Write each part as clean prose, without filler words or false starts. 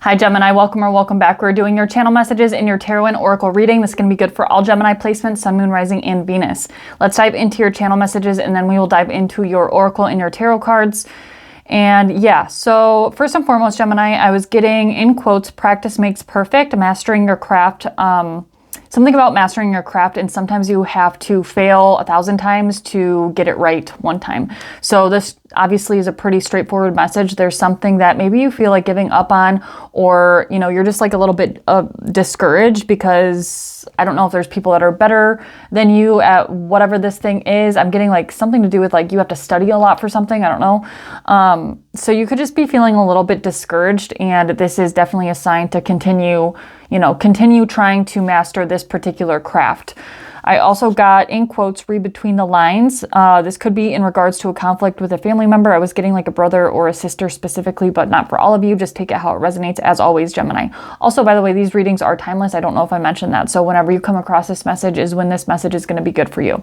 Hi Gemini, welcome or welcome back. We're doing your channel messages in your tarot and oracle reading. This is going to be good for all Gemini placements, Sun, Moon, Rising, and Venus. Let's dive into your channel messages and then we will dive into your oracle and your tarot cards. And yeah, so first and foremost, Gemini, I was getting, in quotes, practice makes perfect, mastering your craft. Something about mastering your craft, and sometimes you have to fail 1,000 times to get it right one time. So this obviously is a pretty straightforward message. There's something that maybe you feel like giving up on, or you're just like a little bit discouraged because I don't know if there's people that are better than you at whatever this thing is. I'm getting like something to do with like you have to study a lot for something. I don't know. So you could just be feeling a little bit discouraged, and this is definitely a sign to continue trying to master this particular craft. I also got, in quotes, read between the lines. This could be in regards to a conflict with a family member. I was getting like a brother or a sister specifically, but not for all of you. Just take it how it resonates, as always, Gemini. Also, by the way, these readings are timeless. I don't know if I mentioned that. So whenever you come across this message is when this message is going to be good for you.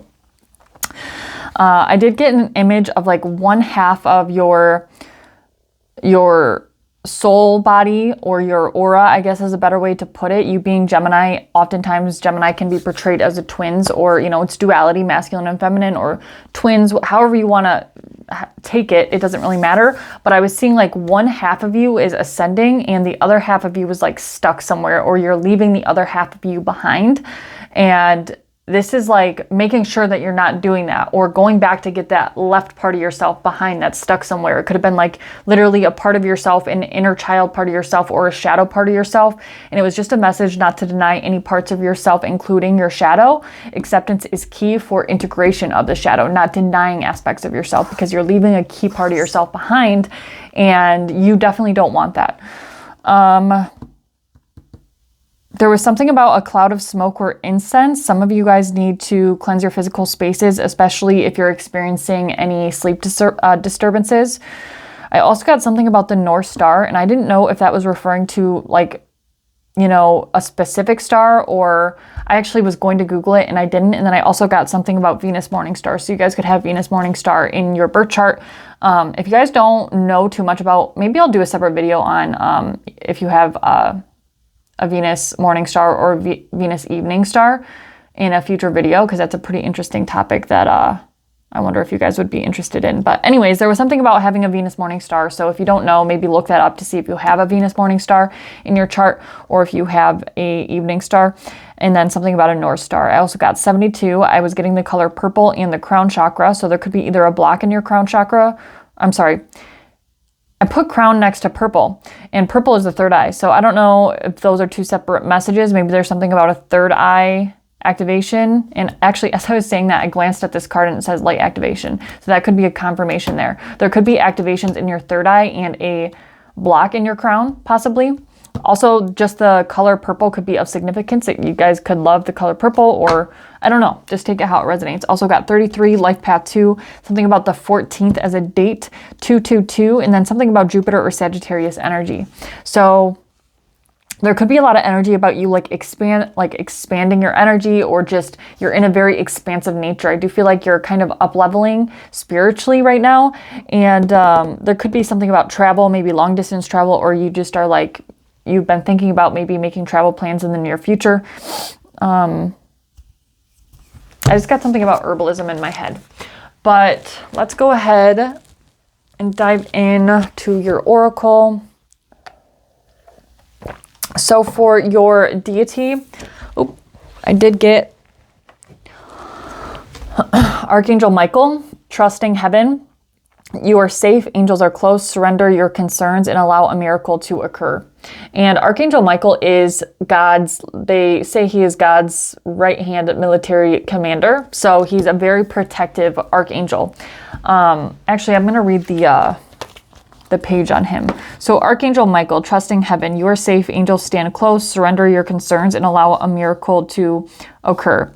I did get an image of like one half of your soul body, or your aura, I guess is a better way to put it. You being Gemini, oftentimes Gemini can be portrayed as a twins, or it's duality, masculine and feminine, or twins, however you want to take it. It doesn't really matter. But I was seeing like one half of you is ascending and the other half of you was like stuck somewhere, or you're leaving the other half of you behind. And this is like making sure that you're not doing that, or going back to get that left part of yourself behind that's stuck somewhere. It could have been like literally a part of yourself, an inner child part of yourself, or a shadow part of yourself. And it was just a message not to deny any parts of yourself, including your shadow. Acceptance is key for integration of the shadow, not denying aspects of yourself, because you're leaving a key part of yourself behind and you definitely don't want that. There was something about a cloud of smoke or incense. Some of you guys need to cleanse your physical spaces, especially if you're experiencing any sleep disturbances. I also got something about the North Star, and I didn't know if that was referring to like, a specific star, or I actually was going to Google it and I didn't. And then I also got something about Venus morning star. So you guys could have Venus morning star in your birth chart. If you guys don't know too much about, maybe I'll do a separate video on if you have a Venus morning star or Venus evening star in a future video, because that's a pretty interesting topic that I wonder if you guys would be interested in. But anyways, there was something about having a Venus morning star. So if you don't know, maybe look that up to see if you have a Venus morning star in your chart, or if you have a evening star. And then something about a North Star. I also got 72. I was getting the color purple and the crown chakra. So there could be either a block in your crown chakra. I'm sorry. I put crown next to purple, and purple is the third eye. So I don't know if those are two separate messages. Maybe there's something about a third eye activation. And actually, as I was saying that, I glanced at this card and it says light activation. So that could be a confirmation there. There could be activations in your third eye and a block in your crown, possibly. Also, just the color purple could be of significance. That you guys could love the color purple, or I don't know, just take it how it resonates. Also got 33, life path 2, something about the 14th as a date, 222, and then something about Jupiter or Sagittarius energy. So there could be a lot of energy about you expanding your energy, or just you're in a very expansive nature. I do feel like you're kind of up-leveling spiritually right now. And there could be something about travel, maybe long distance travel, or you just are like, you've been thinking about maybe making travel plans in the near future. I just got something about herbalism in my head. But let's go ahead and dive in to your oracle. So for your deity, I did get Archangel Michael, trusting heaven. You are safe, angels are close, surrender your concerns and allow a miracle to occur. And Archangel Michael is they say he is God's right-hand military commander. So he's a very protective archangel. Actually, I'm going to read the page on him. So Archangel Michael, trusting heaven, you are safe, angels stand close, surrender your concerns and allow a miracle to occur.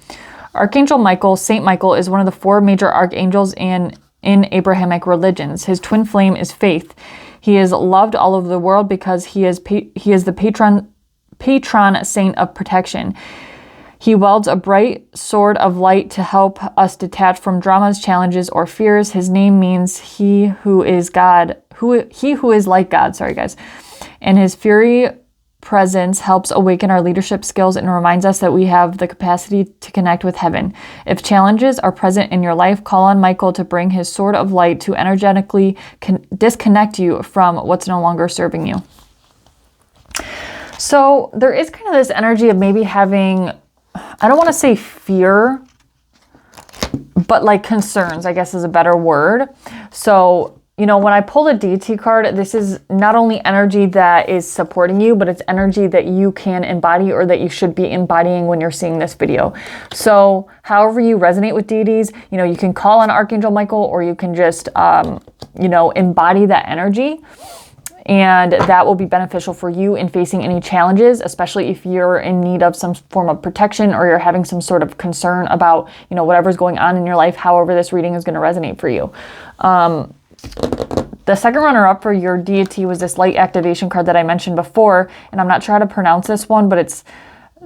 Archangel Michael, Saint Michael, is one of the 4 major archangels in Abrahamic religions. His twin flame is faith. He is loved all over the world because he is the patron saint of protection. He wields a bright sword of light to help us detach from dramas, challenges, or fears. His name means he who is God, he who is like God. Sorry, guys. And his fury presence helps awaken our leadership skills and reminds us that we have the capacity to connect with heaven. If challenges are present in your life, call on Michael to bring his sword of light to energetically disconnect you from what's no longer serving you. So there is kind of this energy of maybe having, I don't want to say fear, but like concerns, I guess is a better word. So, you know, when I pull a DT card, this is not only energy that is supporting you, but it's energy that you can embody or that you should be embodying when you're seeing this video. So however you resonate with deities, you know, you can call on Archangel Michael, or you can just, you know, embody that energy. And that will be beneficial for you in facing any challenges, especially if you're in need of some form of protection or you're having some sort of concern about, you know, whatever's going on in your life, however this reading is going to resonate for you. The second runner-up for your deity was this light activation card that I mentioned before, and I'm not sure how to pronounce this one, but it's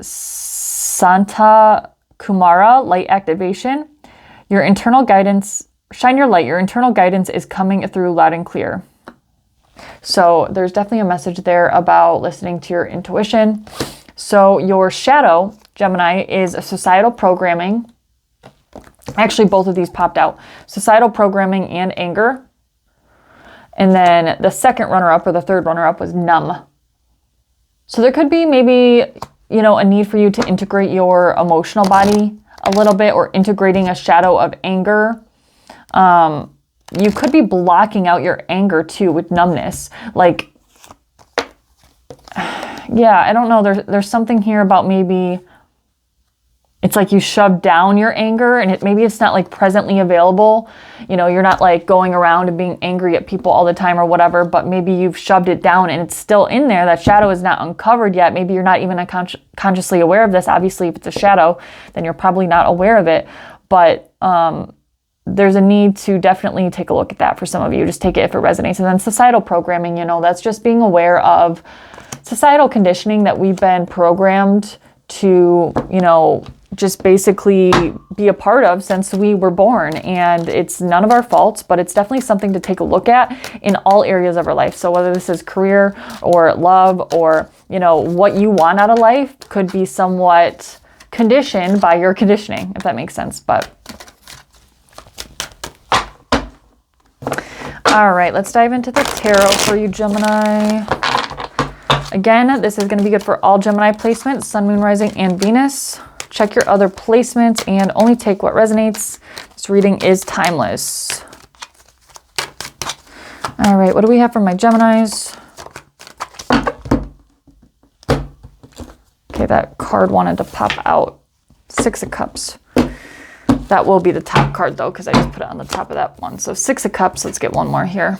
Santa Kumara, light activation. Your internal guidance, shine your light, your internal guidance is coming through loud and clear. So there's definitely a message there about listening to your intuition. So your shadow, Gemini, is a societal programming. Actually, both of these popped out. Societal programming and anger. And then the second runner-up or the third runner-up was numb. So there could be maybe, you know, a need for you to integrate your emotional body a little bit, or integrating a shadow of anger. You could be blocking out your anger too with numbness. Like, yeah, I don't know. There's something here about maybe it's like you shove down your anger, and maybe it's not like presently available. You know, you're not like going around and being angry at people all the time or whatever, but maybe you've shoved it down and it's still in there. That shadow is not uncovered yet. Maybe you're not even consciously aware of this. Obviously, if it's a shadow, then you're probably not aware of it. But, there's a need to definitely take a look at that for some of you. Just take it if it resonates. And then societal programming, you know, that's just being aware of societal conditioning that we've been programmed to, you know, just basically be a part of since we were born. And it's none of our faults, but it's definitely something to take a look at in all areas of our life. So whether this is career or love, or, you know, what you want out of life could be somewhat conditioned by your conditioning, if that makes sense. But all right, let's dive into the tarot for you, Gemini. Again, this is going to be good for all Gemini placements, Sun, Moon, Rising, and Venus. Check your other placements and only take what resonates. This reading is timeless. All right, what do we have for my Geminis? Okay, that card wanted to pop out. Six of Cups. That will be the top card though, because I just put it on the top of that one. So Six of Cups, let's get one more here.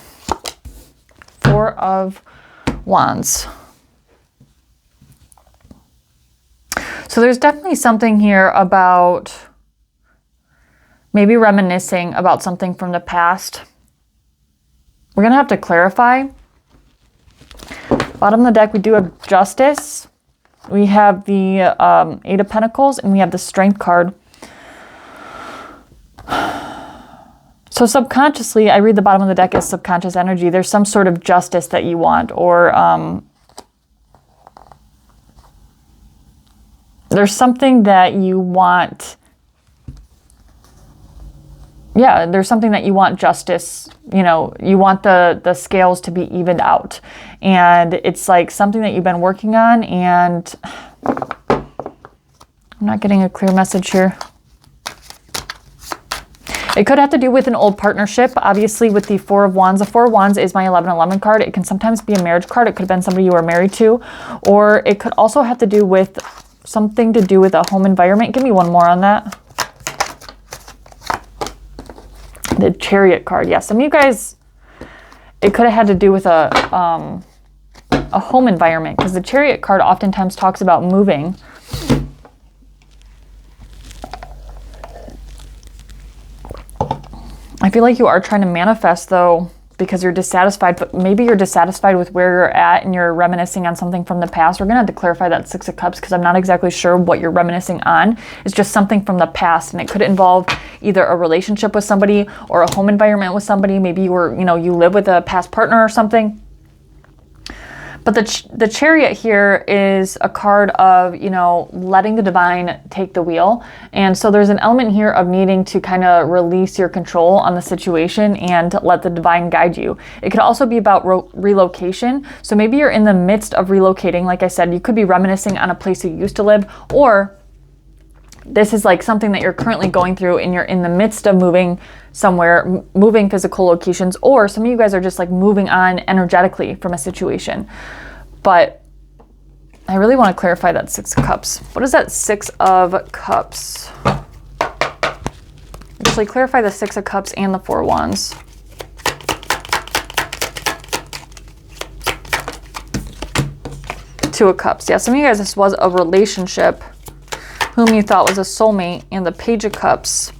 Four of Wands. So there's definitely something here about maybe reminiscing about something from the past. We're going to have to clarify. Bottom of the deck, we do have Justice. We have the Eight of Pentacles, and we have the Strength card. So subconsciously, I read the bottom of the deck as subconscious energy. There's some sort of justice that you want, or there's something that you want. Yeah, there's something that you want justice. You know, you want the scales to be evened out. And it's like something that you've been working on, and I'm not getting a clear message here. It could have to do with an old partnership, obviously, with the Four of Wands. The Four of Wands is my 1111 card. It can sometimes be a marriage card. It could have been somebody you were married to, or it could also have to do with something to do with a home environment. Give me one more on that. The Chariot card. Yes, some of you guys, it could have had to do with a home environment, because the Chariot card oftentimes talks about moving. I feel like you are trying to manifest, though, because you're dissatisfied, but maybe you're dissatisfied with where you're at and you're reminiscing on something from the past. We're going to have to clarify that Six of Cups, because I'm not exactly sure what you're reminiscing on. It's just something from the past, and it could involve either a relationship with somebody or a home environment with somebody. Maybe you were, you know, you live with a past partner or something. But the Chariot here is a card of, you know, letting the divine take the wheel. And so there's an element here of needing to kind of release your control on the situation and let the divine guide you. It could also be about relocation. So maybe you're in the midst of relocating. Like I said, you could be reminiscing on a place you used to live, or this is like something that you're currently going through and you're in the midst of moving somewhere, moving physical locations, or some of you guys are just like moving on energetically from a situation. But I really want to clarify that Six of Cups. What is that Six of Cups? Actually, clarify the Six of Cups and the Four of Wands. Two of Cups. Yeah, some of you guys, this was a relationship whom you thought was a soulmate, and the Page of Cups.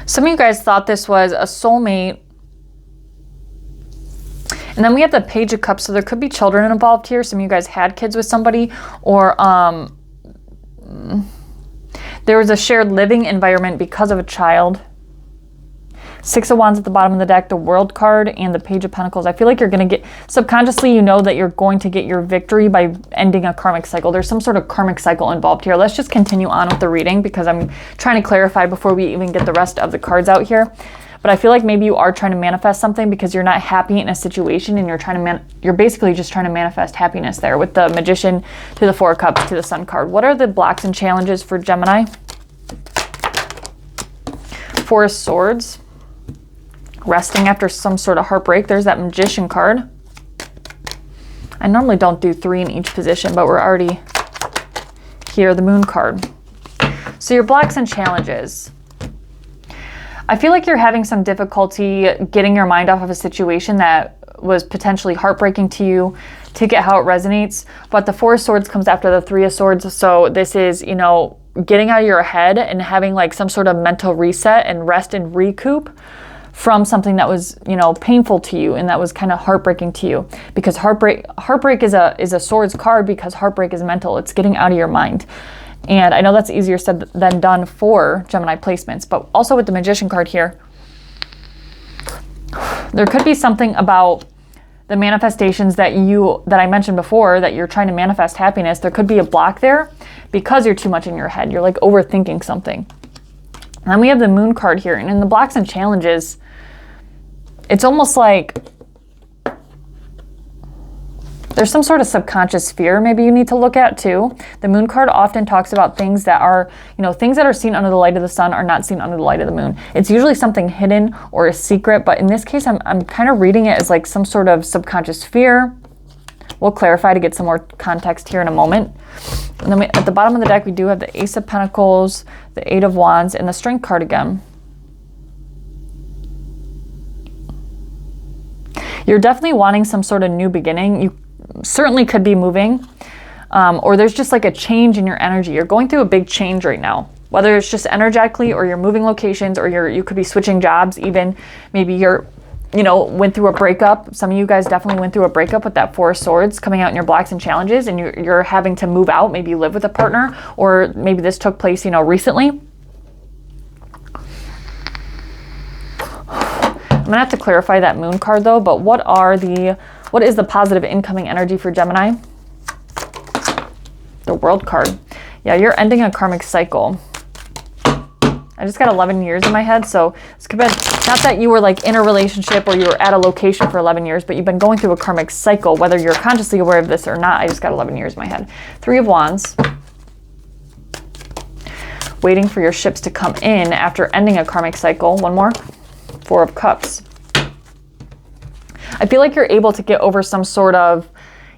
Some of you guys thought this was a soulmate. And then we have the Page of Cups, so there could be children involved here. Some of you guys had kids with somebody, or there was a shared living environment because of a child. Six of Wands at the bottom of the deck, the World card, and the Page of Pentacles. I feel like you're going to get, subconsciously, you know that you're going to get your victory by ending a karmic cycle. There's some sort of karmic cycle involved here. Let's just continue on with the reading because I'm trying to clarify before we even get the rest of the cards out here. But I feel like maybe you are trying to manifest something because you're not happy in a situation, and you're trying to you're basically just trying to manifest happiness there with the Magician to the Four of Cups to the Sun card. What are the blocks and challenges for Gemini? Four of Swords. Resting after some sort of heartbreak. There's that Magician card. I normally don't do 3 in each position, but we're already here. The Moon card. So your blocks and challenges. I feel like you're having some difficulty getting your mind off of a situation that was potentially heartbreaking to you, to get how it resonates. But the Four of Swords comes after the Three of Swords. So this is, you know, getting out of your head and having like some sort of mental reset and rest and recoup from something that was, you know, painful to you and that was kind of heartbreaking to you. Because heartbreak is a Swords card, because heartbreak is mental. It's getting out of your mind. And I know that's easier said than done for Gemini placements, but also with the Magician card here, there could be something about the manifestations that I mentioned before, that you're trying to manifest happiness. There could be a block there because you're too much in your head. You're like overthinking something. And then we have the Moon card here, and in the blocks and challenges, it's almost like there's some sort of subconscious fear maybe you need to look at too. The Moon card often talks about things that are, you know, things that are seen under the light of the sun are not seen under the light of the moon. It's usually something hidden or a secret, but in this case, I'm kind of reading it as like some sort of subconscious fear. We'll clarify to get some more context here in a moment. And then at the bottom of the deck, we do have the Ace of Pentacles, the Eight of Wands, and the Strength card again. You're definitely wanting some sort of new beginning. You certainly could be moving, or there's just like a change in your energy. You're going through a big change right now, whether it's just energetically, or you're moving locations, or you could be switching jobs even. Maybe you're, you know, went through a breakup. Some of you guys definitely went through a breakup with that Four of Swords coming out in your blocks and challenges, and you're having to move out. Maybe you live with a partner, or maybe this took place, you know, recently. I'm gonna have to clarify that Moon card though, but what is the positive incoming energy for Gemini? The World card. Yeah, you're ending a karmic cycle. I just got 11 years in my head, so this could be not that you were like in a relationship or you were at a location for 11 years, but you've been going through a karmic cycle, whether you're consciously aware of this or not. I just got 11 years in my head. Three of Wands. Waiting for your ships to come in after ending a karmic cycle. One more. Four of Cups. I feel like you're able to get over some sort of,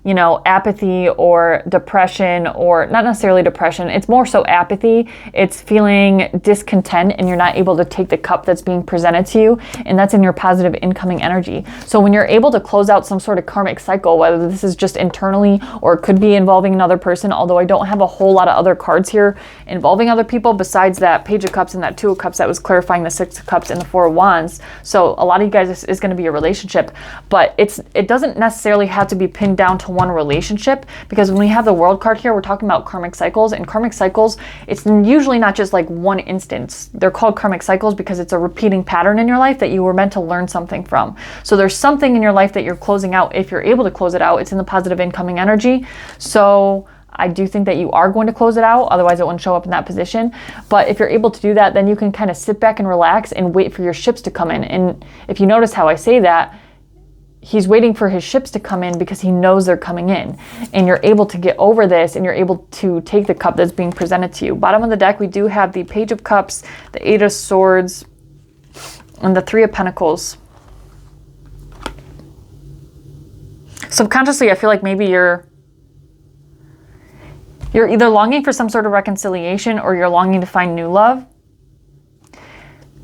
you know, apathy or depression, or not necessarily depression. It's more so apathy. It's feeling discontent and you're not able to take the cup that's being presented to you, and that's in your positive incoming energy. So when you're able to close out some sort of karmic cycle, whether this is just internally or it could be involving another person, although I don't have a whole lot of other cards here involving other people besides that Page of Cups and that Two of Cups that was clarifying the Six of Cups and the Four of Wands. So a lot of you guys, this is going to be a relationship, but it doesn't necessarily have to be pinned down to one relationship, because when we have the World card here, we're talking about karmic cycles, and karmic cycles, it's usually not just like one instance. They're called karmic cycles because it's a repeating pattern in your life that you were meant to learn something from. So there's something in your life that you're closing out. If you're able to close it out, it's in the positive incoming energy. So I do think that you are going to close it out, otherwise it wouldn't show up in that position. But if you're able to do that, then you can kind of sit back and relax and wait for your ships to come in. And if you notice how I say that, he's waiting for his ships to come in because he knows they're coming in. And you're able to get over this, and you're able to take the cup that's being presented to you. Bottom of the deck, we do have the Page of Cups, the Eight of Swords, and the Three of Pentacles. Subconsciously, I feel like maybe you're either longing for some sort of reconciliation, or you're longing to find new love.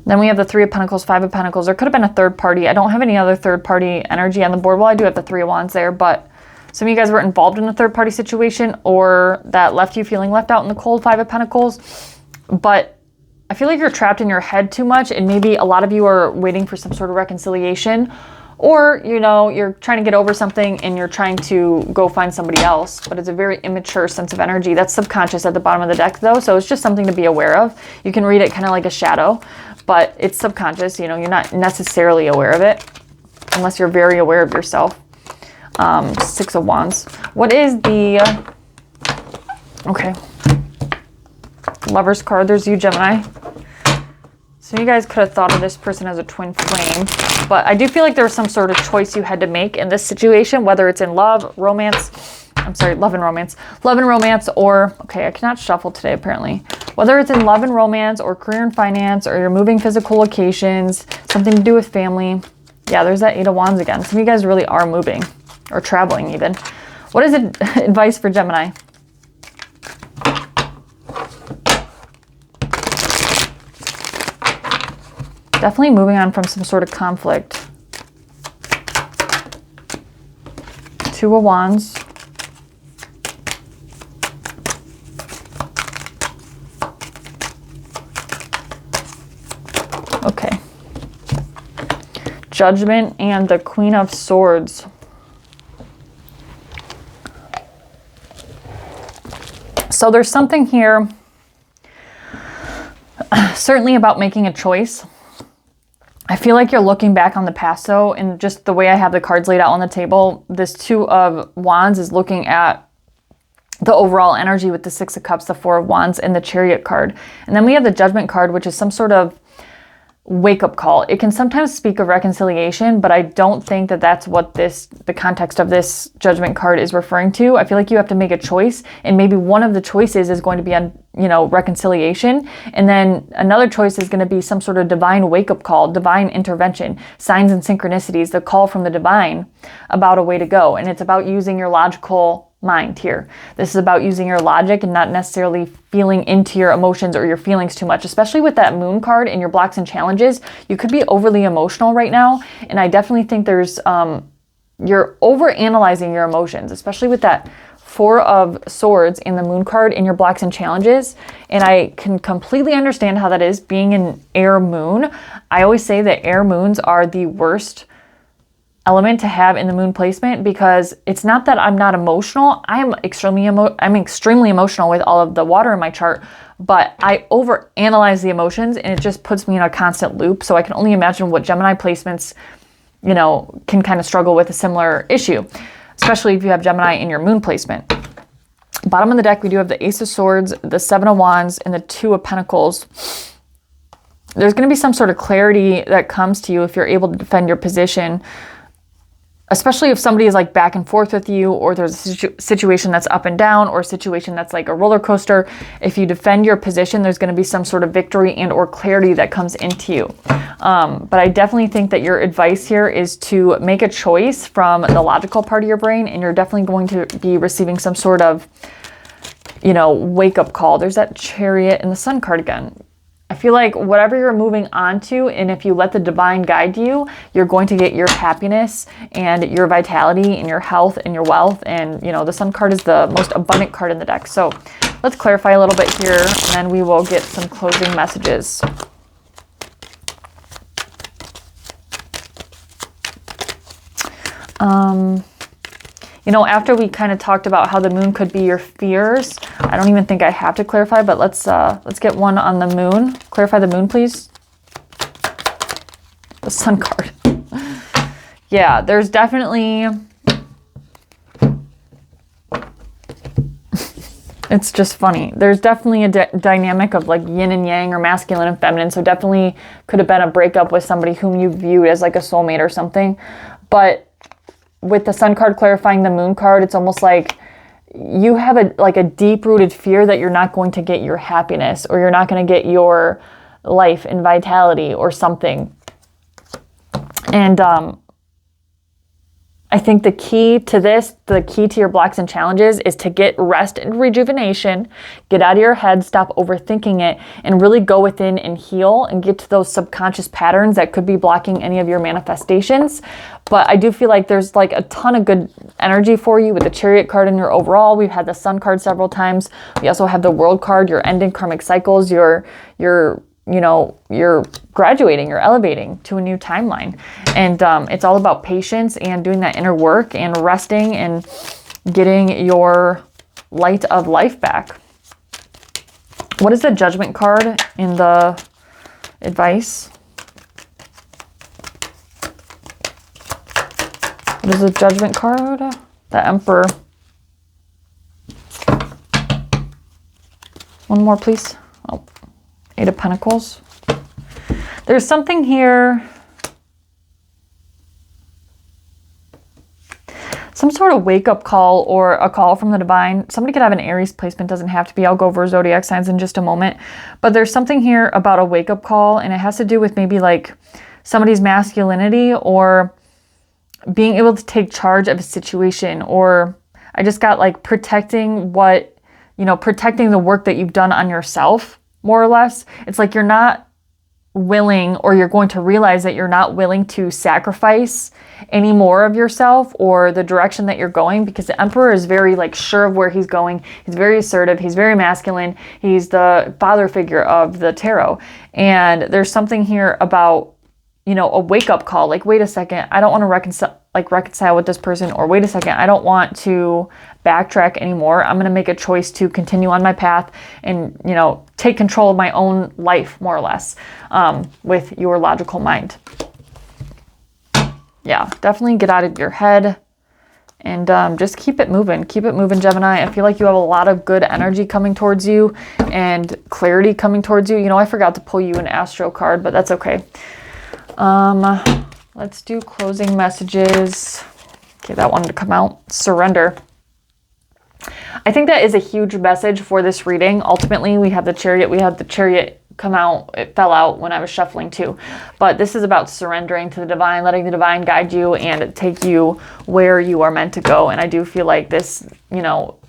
Then we have the Three of Pentacles, Five of Pentacles. There could have been a third party. I don't have any other third party energy on the board. Well, I do have the Three of Wands there, but some of you guys were involved in a third party situation, or that left you feeling left out in the cold, Five of Pentacles. But I feel like you're trapped in your head too much, and maybe a lot of you are waiting for some sort of reconciliation. Or, you know, you're trying to get over something and you're trying to go find somebody else, but it's a very immature sense of energy. That's subconscious at the bottom of the deck though, so it's just something to be aware of. You can read it kind of like a shadow, but it's subconscious, you know, you're not necessarily aware of it unless you're very aware of yourself. Six of Wands. What is the, okay, Lover's card, there's you, Gemini. So you guys could have thought of this person as a twin flame, but I do feel like there was some sort of choice you had to make in this situation, whether it's in love, romance, I'm sorry, love and romance, or, okay, I cannot shuffle today apparently. Whether it's in love and romance, or career and finance, or you're moving physical locations, something to do with family. Yeah, there's that Eight of Wands again. Some of you guys really are moving, or traveling even. What is advice for Gemini? Definitely moving on from some sort of conflict. Two of Wands. Okay. Judgment and the Queen of Swords. So there's something here, certainly about making a choice. I feel like you're looking back on the past though, and just the way I have the cards laid out on the table, this Two of Wands is looking at the overall energy with the Six of Cups, the Four of Wands, and the Chariot card. And then we have the Judgment card, which is some sort of wake-up call. It can sometimes speak of reconciliation, but I don't think that that's what the context of this Judgment card is referring to. I feel like you have to make a choice, and maybe one of the choices is going to be on, you know, reconciliation, and then another choice is going to be some sort of divine wake-up call, divine intervention, signs and synchronicities, the call from the divine about a way to go. And it's about using your logical mind here. This is about using your logic and not necessarily feeling into your emotions or your feelings too much, especially with that Moon card and your blocks and challenges. You could be overly emotional right now, and I definitely think there's you're over analyzing your emotions, especially with that Four of Swords in the Moon card in your blocks and challenges. And I can completely understand how that is, being an air moon. I always say that air moons are the worst element to have in the moon placement, because it's not that I'm not emotional. I'm extremely emotional with all of the water in my chart, but I overanalyze the emotions, and it just puts me in a constant loop. So I can only imagine what Gemini placements, you know, can kind of struggle with a similar issue, especially if you have Gemini in your moon placement. Bottom of the deck, we do have the Ace of Swords, the Seven of Wands, and the Two of Pentacles. There's going to be some sort of clarity that comes to you if you're able to defend your position, especially if somebody is like back and forth with you, or there's a situation that's up and down, or a situation that's like a roller coaster. If you defend your position, there's going to be some sort of victory and or clarity that comes into you. But I definitely think that your advice here is to make a choice from the logical part of your brain, and you're definitely going to be receiving some sort of, you know, wake-up call. There's that Chariot and the Sun card again. I feel like whatever you're moving on to, and if you let the divine guide you, you're going to get your happiness and your vitality and your health and your wealth. And, you know, the Sun card is the most abundant card in the deck. So let's clarify a little bit here, and then we will get some closing messages. You know, after we kind of talked about how the moon could be your fears, I don't even think I have to clarify, but let's get one on the moon. Clarify the moon, please. The Sun card. Yeah, there's definitely... It's just funny. There's definitely a dynamic of like yin and yang or masculine and feminine. So definitely could have been a breakup with somebody whom you viewed as like a soulmate or something. But with the Sun card clarifying the moon card, it's almost like you have a deep-rooted fear that you're not going to get your happiness, or you're not going to get your life and vitality or something. And I think the key to this, the key to your blocks and challenges, is to get rest and rejuvenation, get out of your head, stop overthinking it, and really go within and heal and get to those subconscious patterns that could be blocking any of your manifestations. But I do feel like there's like a ton of good energy for you with the Chariot card in your overall. We've had the Sun card several times. We also have the World card, your ending karmic cycles, you're graduating, you're elevating to a new timeline. And it's all about patience and doing that inner work and resting and getting your light of life back. What is the Judgment card in the advice? What is the Judgment card? The Emperor. One more, please. Oh. Eight of Pentacles. There's something here. Some sort of wake-up call or a call from the divine. Somebody could have an Aries placement. Doesn't have to be. I'll go over zodiac signs in just a moment. But there's something here about a wake-up call, and it has to do with maybe like somebody's masculinity or being able to take charge of a situation. Or I just got like protecting protecting the work that you've done on yourself. More or less, it's like you're not willing, or you're going to realize that you're not willing to sacrifice any more of yourself or the direction that you're going, because the Emperor is very like sure of where he's going. He's very assertive. He's very masculine. He's the father figure of the tarot. And there's something here about, a wake-up call. Like, wait a second, I don't want to reconcile with this person, or wait a second, I don't want to backtrack anymore. I'm going to make a choice to continue on my path and, take control of my own life, more or less, with your logical mind. Yeah, definitely get out of your head and just keep it moving. Keep it moving, Gemini. I feel like you have a lot of good energy coming towards you and clarity coming towards you. I forgot to pull you an Astro card, but that's okay. Let's do closing messages. Okay, that wanted to come out. Surrender. I think that is a huge message for this reading. Ultimately, we have the Chariot. We have the Chariot come out. It fell out when I was shuffling too. But this is about surrendering to the divine, letting the divine guide you and take you where you are meant to go. And I do feel like this,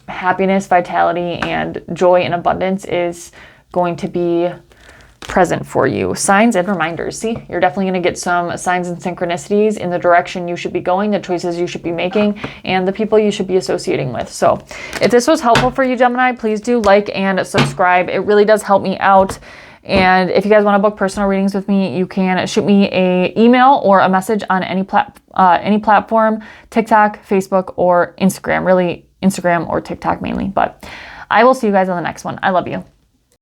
happiness, vitality, and joy and abundance is going to be present for you. Signs and reminders. See, you're definitely going to get some signs and synchronicities in the direction you should be going, the choices you should be making, and the people you should be associating with. So if this was helpful for you, Gemini, please do like and subscribe. It really does help me out. And if you guys want to book personal readings with me, you can shoot me an email or a message on any platform, TikTok, Facebook, or Instagram. Really, Instagram or TikTok mainly. But I will see you guys on the next one. I love you.